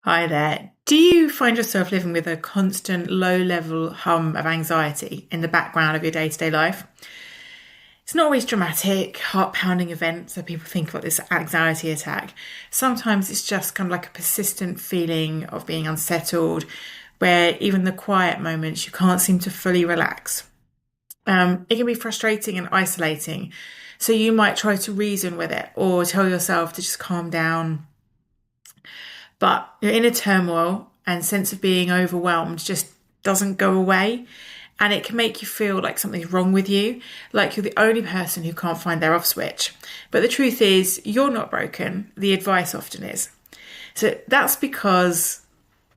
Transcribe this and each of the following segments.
Hi there. Do you find yourself living with a constant low level hum of anxiety in the background of your day to day life? It's not always dramatic, heart pounding events so people think about this anxiety attack. Sometimes it's just kind of like a persistent feeling of being unsettled, where even the quiet moments you can't seem to fully relax. It can be frustrating and isolating. So you might try to reason with it or tell yourself to just calm down, but your inner turmoil and sense of being overwhelmed just doesn't go away. And it can make you feel like something's wrong with you, like you're the only person who can't find their off switch. But the truth is, you're not broken. The advice often is. So that's because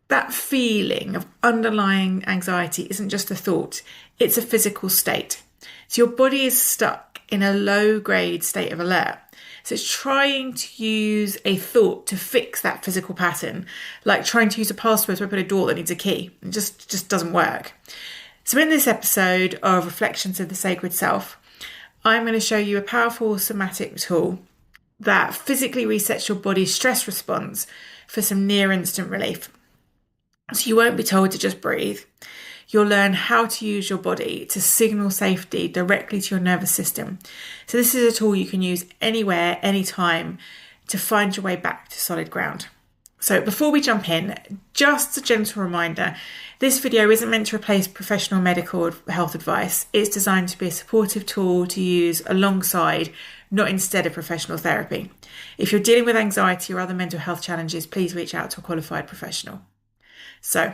that feeling of underlying anxiety isn't just a thought, it's a physical state. So your body is stuck in a low grade state of alert. So it's trying to use a thought to fix that physical pattern, like trying to use a password to open a door that needs a key. It just doesn't work. So in this episode of Reflections of the Sacred Self, I'm going to show you a powerful somatic tool that physically resets your body's stress response for some near instant relief. So you won't be told to just breathe. You'll learn how to use your body to signal safety directly to your nervous system. So this is a tool you can use anywhere, anytime to find your way back to solid ground. So before we jump in, just a gentle reminder, this video isn't meant to replace professional medical health advice. It's designed to be a supportive tool to use alongside, not instead of professional therapy. If you're dealing with anxiety or other mental health challenges, please reach out to a qualified professional. So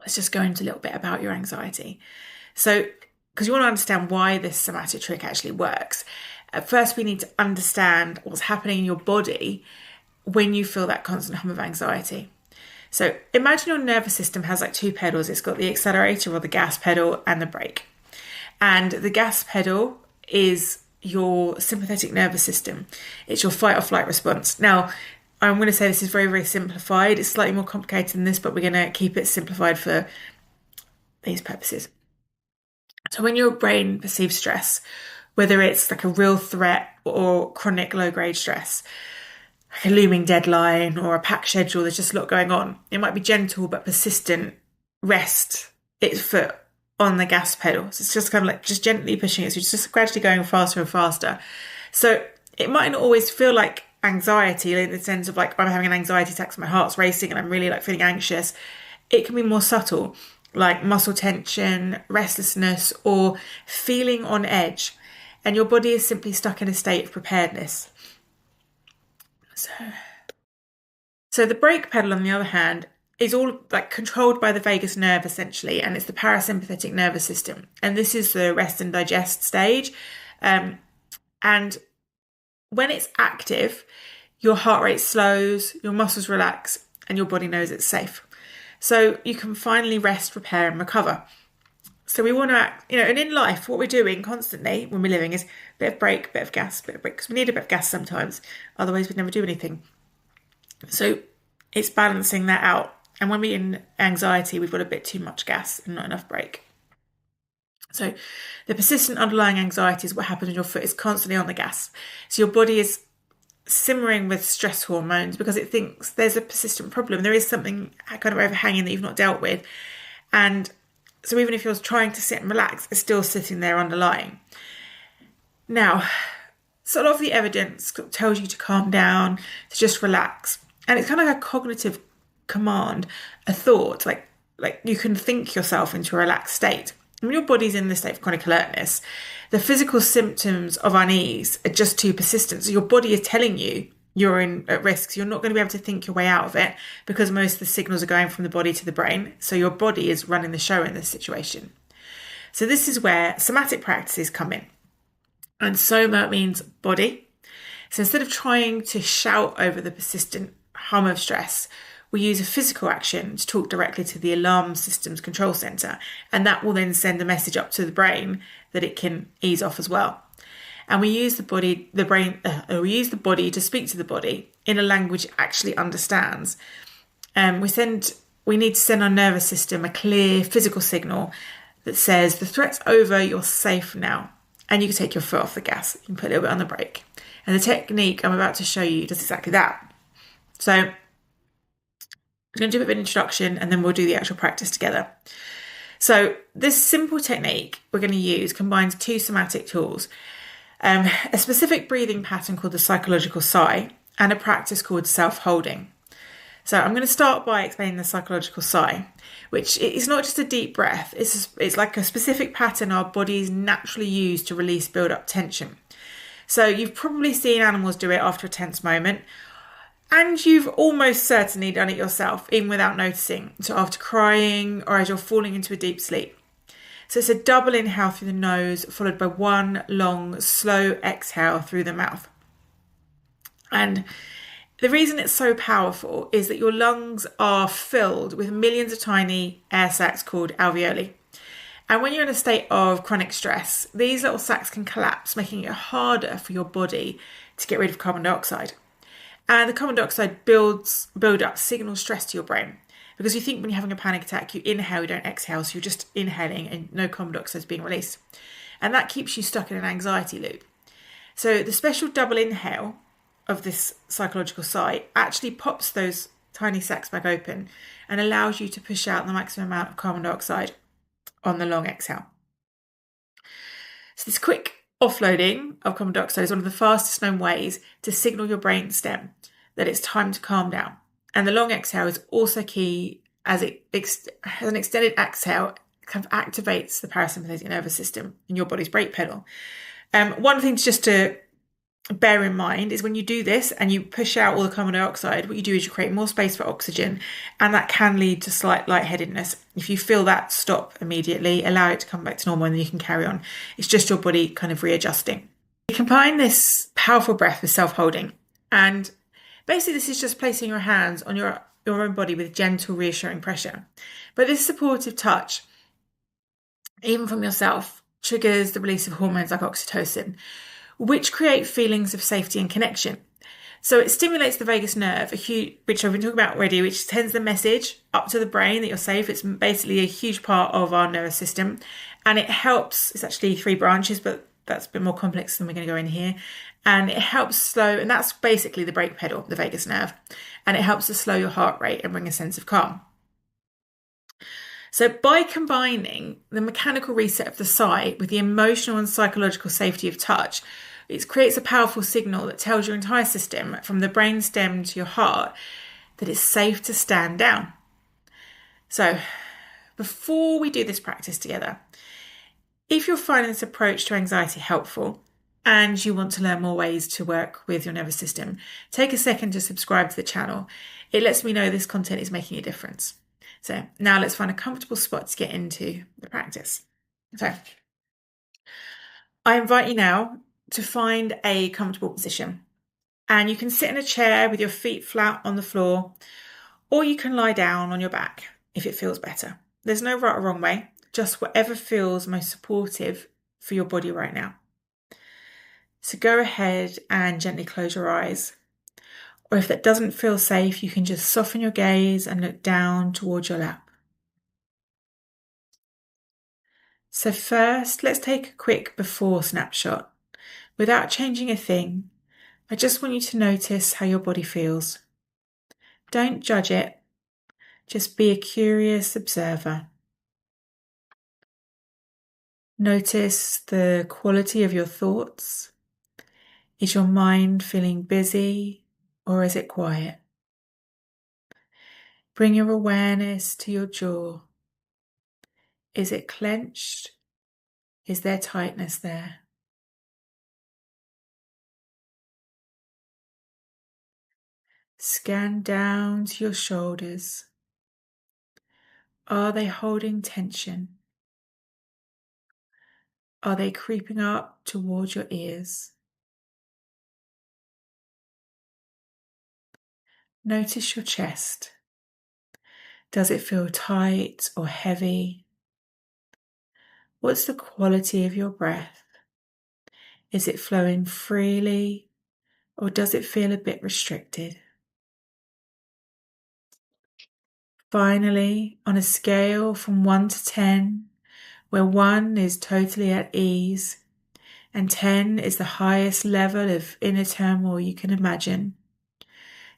let's just go into a little bit about your anxiety. So, because you want to understand why this somatic trick actually works, at first we need to understand what's happening in your body when you feel that constant hum of anxiety. So imagine your nervous system has like two pedals. It's got the accelerator or the gas pedal and the brake. And the gas pedal is your sympathetic nervous system. It's your fight or flight response. Now, I'm going to say this is very, very simplified. It's slightly more complicated than this, but we're going to keep it simplified for these purposes. So when your brain perceives stress, whether it's like a real threat or chronic low-grade stress, like a looming deadline or a packed schedule, there's just a lot going on. It might be gentle but persistent. Rest its foot on the gas pedal. So it's just kind of like just gently pushing it. So it's just gradually going faster and faster. So it might not always feel like anxiety in the sense of like I'm having an anxiety attack, so my heart's racing and I'm really like feeling anxious. It can be more subtle, like muscle tension, restlessness, or feeling on edge. And your body is simply stuck in a state of preparedness. So the brake pedal, on the other hand, is all like controlled by the vagus nerve essentially, and it's the parasympathetic nervous system. And this is the rest and digest stage. And when it's active, your heart rate slows, your muscles relax, and your body knows it's safe. So you can finally rest, repair, and recover. So we want to act, and in life, what we're doing constantly when we're living is a bit of brake, bit of gas, bit of brake, because we need a bit of gas sometimes. Otherwise, we'd never do anything. So it's balancing that out. And when we're in anxiety, we've got a bit too much gas and not enough brake. So the persistent underlying anxiety is what happens when your foot is constantly on the gas. So your body is simmering with stress hormones because it thinks there's a persistent problem. There is something kind of overhanging that you've not dealt with. And so even if you're trying to sit and relax, it's still sitting there underlying. Now, so a lot of the evidence tells you to calm down, to just relax. And it's kind of like a cognitive command, a thought, like you can think yourself into a relaxed state. When your body's in this state of chronic alertness, the physical symptoms of unease are just too persistent. So your body is telling you you're at risk. So you're not going to be able to think your way out of it because most of the signals are going from the body to the brain. So your body is running the show in this situation. So this is where somatic practices come in. And soma means body. So instead of trying to shout over the persistent hum of stress, we use a physical action to talk directly to the alarm system's control center, and that will then send a message up to the brain that it can ease off as well. And we use the body to speak to the body in a language it actually understands. We need to send our nervous system a clear physical signal that says the threat's over, you're safe now, and you can take your foot off the gas. You can put a little bit on the brake. And the technique I'm about to show you does exactly that. So I'm going to do a bit of an introduction and then we'll do the actual practice together. So this simple technique we're going to use combines two somatic tools, a specific breathing pattern called the psychological sigh and a practice called self-holding. So I'm going to start by explaining the psychological sigh, which is not just a deep breath. It's like a specific pattern our bodies naturally use to release build-up tension. So you've probably seen animals do it after a tense moment, and you've almost certainly done it yourself, even without noticing. So after crying or as you're falling into a deep sleep. So it's a double inhale through the nose, followed by one long, slow exhale through the mouth. And the reason it's so powerful is that your lungs are filled with millions of tiny air sacs called alveoli. And when you're in a state of chronic stress, these little sacs can collapse, making it harder for your body to get rid of carbon dioxide. And the carbon dioxide build up signals stress to your brain. Because you think when you're having a panic attack, you inhale, you don't exhale, so you're just inhaling and no carbon dioxide is being released. And that keeps you stuck in an anxiety loop. So the special double inhale of this psychological sigh actually pops those tiny sacs back open and allows you to push out the maximum amount of carbon dioxide on the long exhale. So this quick offloading of carbon dioxide is one of the fastest known ways to signal your brain stem that it's time to calm down. And the long exhale is also key as an extended exhale kind of activates the parasympathetic nervous system in your body's brake pedal. One thing just to bear in mind is when you do this and you push out all the carbon dioxide, what you do is you create more space for oxygen, and that can lead to slight lightheadedness. If you feel that, stop immediately, allow it to come back to normal, and then you can carry on. It's just your body kind of readjusting. You combine this powerful breath with self-holding, and basically this is just placing your hands on your own body with gentle, reassuring pressure. But this supportive touch, even from yourself, triggers the release of hormones like oxytocin, which create feelings of safety and connection. So it stimulates the vagus nerve, which I've been talking about already, which sends the message up to the brain that you're safe. It's basically a huge part of our nervous system. And it helps, it's actually 3 branches, but that's a bit more complex than we're going to go in here. And it helps slow, and that's basically the brake pedal, the vagus nerve. And it helps to slow your heart rate and bring a sense of calm. So by combining the mechanical reset of the sigh with the emotional and psychological safety of touch, it creates a powerful signal that tells your entire system, from the brain stem to your heart, that it's safe to stand down. So before we do this practice together, if you're finding this approach to anxiety helpful and you want to learn more ways to work with your nervous system, take a second to subscribe to the channel. It lets me know this content is making a difference. So now let's find a comfortable spot to get into the practice. So I invite you now to find a comfortable position, and you can sit in a chair with your feet flat on the floor, or you can lie down on your back if it feels better. There's no right or wrong way, just whatever feels most supportive for your body right now. So go ahead and gently close your eyes. Or if that doesn't feel safe, you can just soften your gaze and look down towards your lap. So first, let's take a quick before snapshot. Without changing a thing, I just want you to notice how your body feels. Don't judge it, just be a curious observer. Notice the quality of your thoughts. Is your mind feeling busy, or is it quiet? Bring your awareness to your jaw. Is it clenched? Is there tightness there? Scan down to your shoulders. Are they holding tension? Are they creeping up towards your ears? Notice your chest. Does it feel tight or heavy? What's the quality of your breath? Is it flowing freely, or does it feel a bit restricted? Finally, on a scale from 1 to 10, where 1 is totally at ease and 10 is the highest level of inner turmoil you can imagine,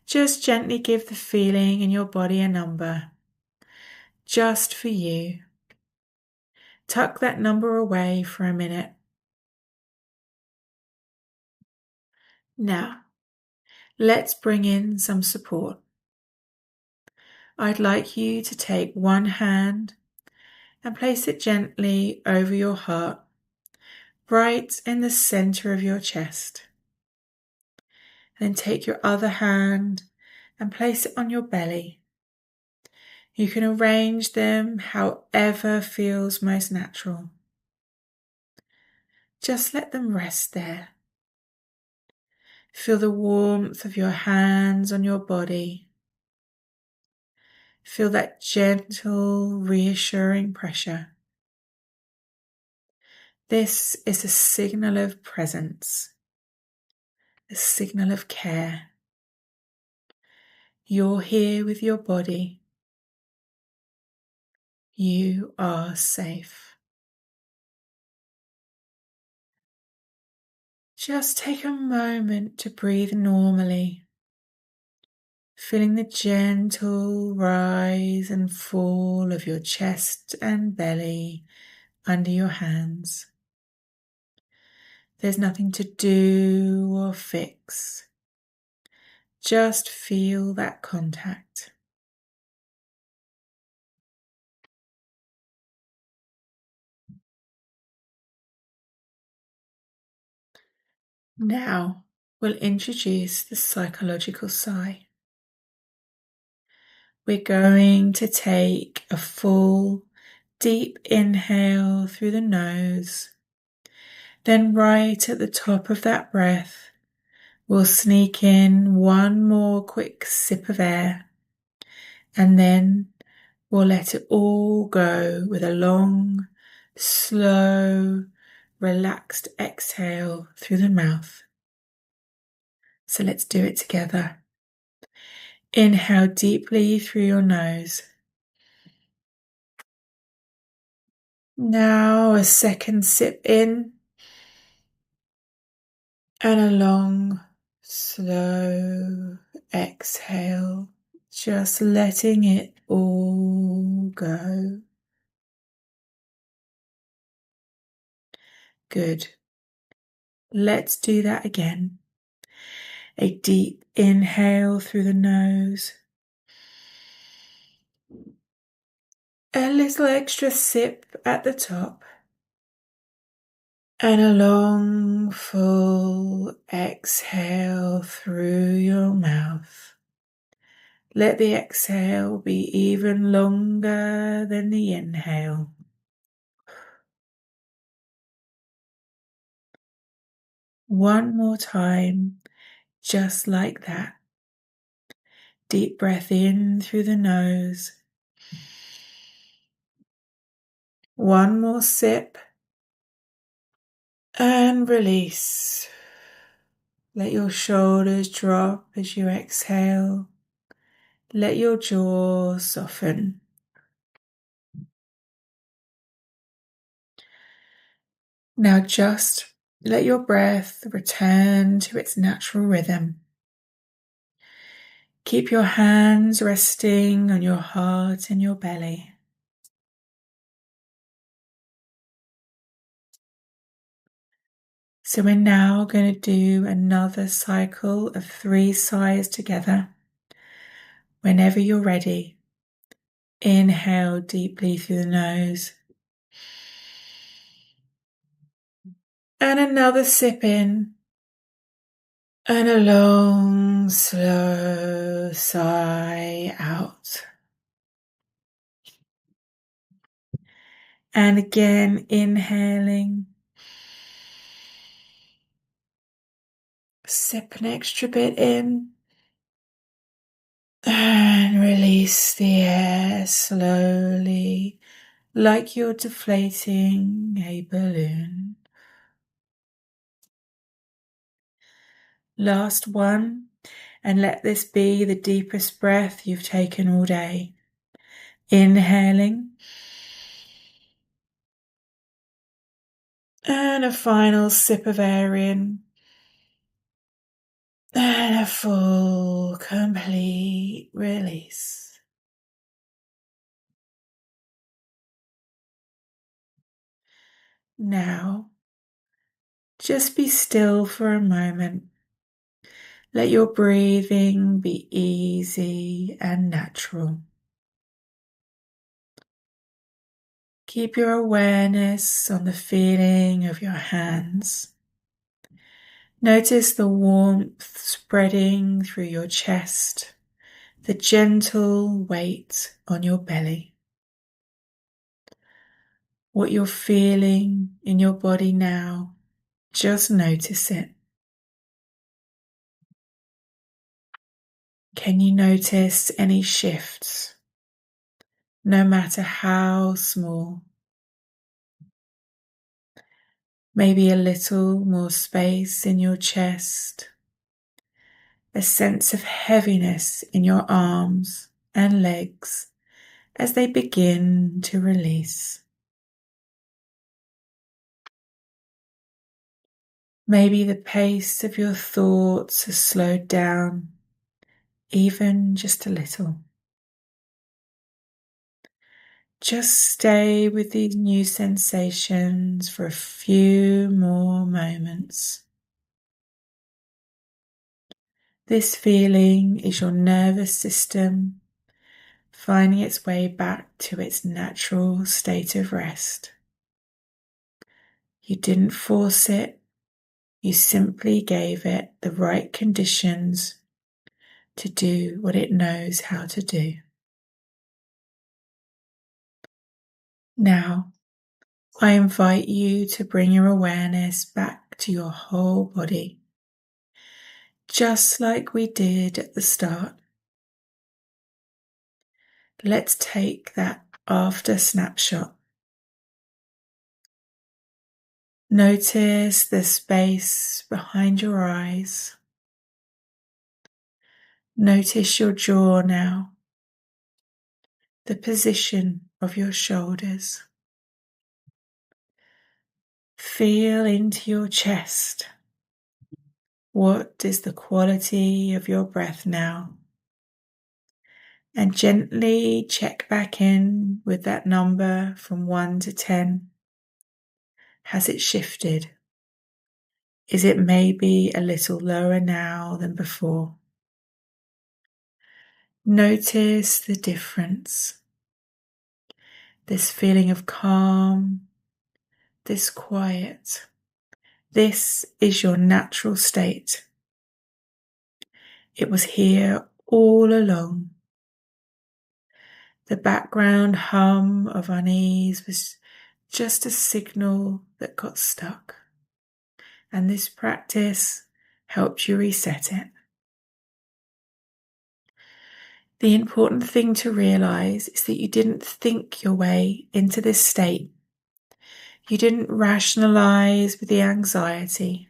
Just gently give the feeling in your body a number, just for you. Tuck that number away for a minute. Now, let's bring in some support. I'd like you to take one hand and place it gently over your heart, right in the center of your chest. Then take your other hand and place it on your belly. You can arrange them however feels most natural. Just let them rest there. Feel the warmth of your hands on your body. Feel that gentle, reassuring pressure. This is a signal of presence, a signal of care. You're here with your body. You are safe. Just take a moment to breathe normally, feeling the gentle rise and fall of your chest and belly under your hands. There's nothing to do or fix. Just feel that contact. Now we'll introduce the psychological sigh. We're going to take a full, deep inhale through the nose. Then right at the top of that breath, we'll sneak in one more quick sip of air. And then we'll let it all go with a long, slow, relaxed exhale through the mouth. So let's do it together. Inhale deeply through your nose. Now a second sip in and a long, slow exhale, just letting it all go. Good. Let's do that again. A deep inhale through the nose. A little extra sip at the top. And a long, full exhale through your mouth. Let the exhale be even longer than the inhale. One more time, just like that. Deep breath in through the nose. One more sip. And release. Let your shoulders drop as you exhale. Let your jaw soften. Now just let your breath return to its natural rhythm. Keep your hands resting on your heart and your belly. So we're now going to do another cycle of 3 sighs together. Whenever you're ready, inhale deeply through the nose. And another sip in. And a long, slow sigh out. And again, inhaling. Sip an extra bit in. And release the air slowly, like you're deflating a balloon. Last one, and let this be the deepest breath you've taken all day. Inhaling. And a final sip of air in. And a full, complete release. Now, just be still for a moment. Let your breathing be easy and natural. Keep your awareness on the feeling of your hands. Notice the warmth spreading through your chest, the gentle weight on your belly. What you're feeling in your body now, just notice it. Can you notice any shifts, no matter how small? Maybe a little more space in your chest, a sense of heaviness in your arms and legs as they begin to release. Maybe the pace of your thoughts has slowed down, even just a little. Just stay with these new sensations for a few more moments. This feeling is your nervous system finding its way back to its natural state of rest. You didn't force it, you simply gave it the right conditions to do what it knows how to do. Now, I invite you to bring your awareness back to your whole body, just like we did at the start. Let's take that after snapshot. Notice the space behind your eyes. Notice your jaw now, the position of your shoulders. Feel into your chest. What is the quality of your breath now? And gently check back in with that number from 1 to 10. Has it shifted? Is it maybe a little lower now than before? Notice the difference. This feeling of calm, this quiet. This is your natural state. It was here all along. The background hum of unease was just a signal that got stuck. And this practice helped you reset it. The important thing to realize is that you didn't think your way into this state. You didn't rationalize with the anxiety.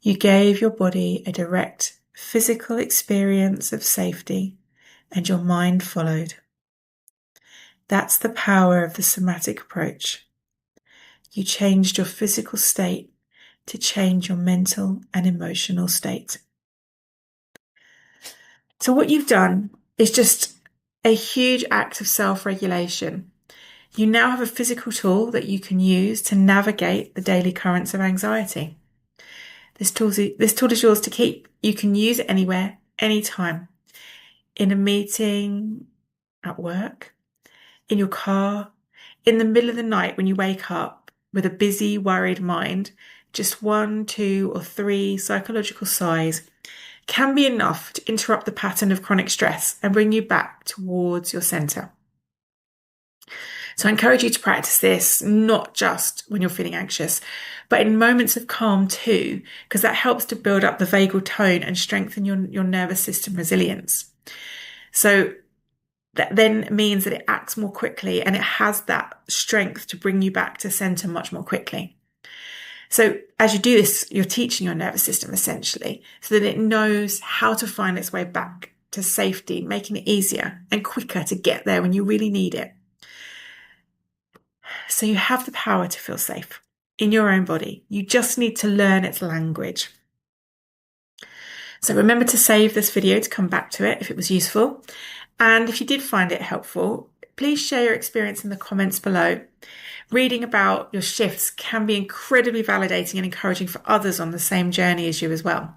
You gave your body a direct physical experience of safety, and your mind followed. That's the power of the somatic approach. You changed your physical state to change your mental and emotional state. So what you've done is just a huge act of self-regulation. You now have a physical tool that you can use to navigate the daily currents of anxiety. This tool is yours to keep. You can use it anywhere, anytime. In a meeting, at work, in your car, in the middle of the night when you wake up with a busy, worried mind. Just 1, 2, or 3 psychological sighs can be enough to interrupt the pattern of chronic stress and bring you back towards your center. So I encourage you to practice this, not just when you're feeling anxious, but in moments of calm too, because that helps to build up the vagal tone and strengthen your nervous system resilience. So that then means that it acts more quickly and it has that strength to bring you back to center much more quickly. So as you do this, you're teaching your nervous system essentially so that it knows how to find its way back to safety, making it easier and quicker to get there when you really need it. So you have the power to feel safe in your own body. You just need to learn its language. So remember to save this video to come back to it if it was useful. And if you did find it helpful, please share your experience in the comments below. Reading about your shifts can be incredibly validating and encouraging for others on the same journey as you as well.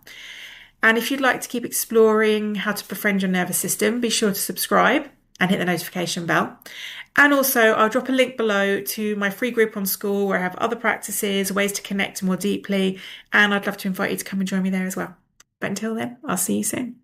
And if you'd like to keep exploring how to befriend your nervous system, be sure to subscribe and hit the notification bell. And also, I'll drop a link below to my free group on School where I have other practices, ways to connect more deeply, and I'd love to invite you to come and join me there as well. But until then, I'll see you soon.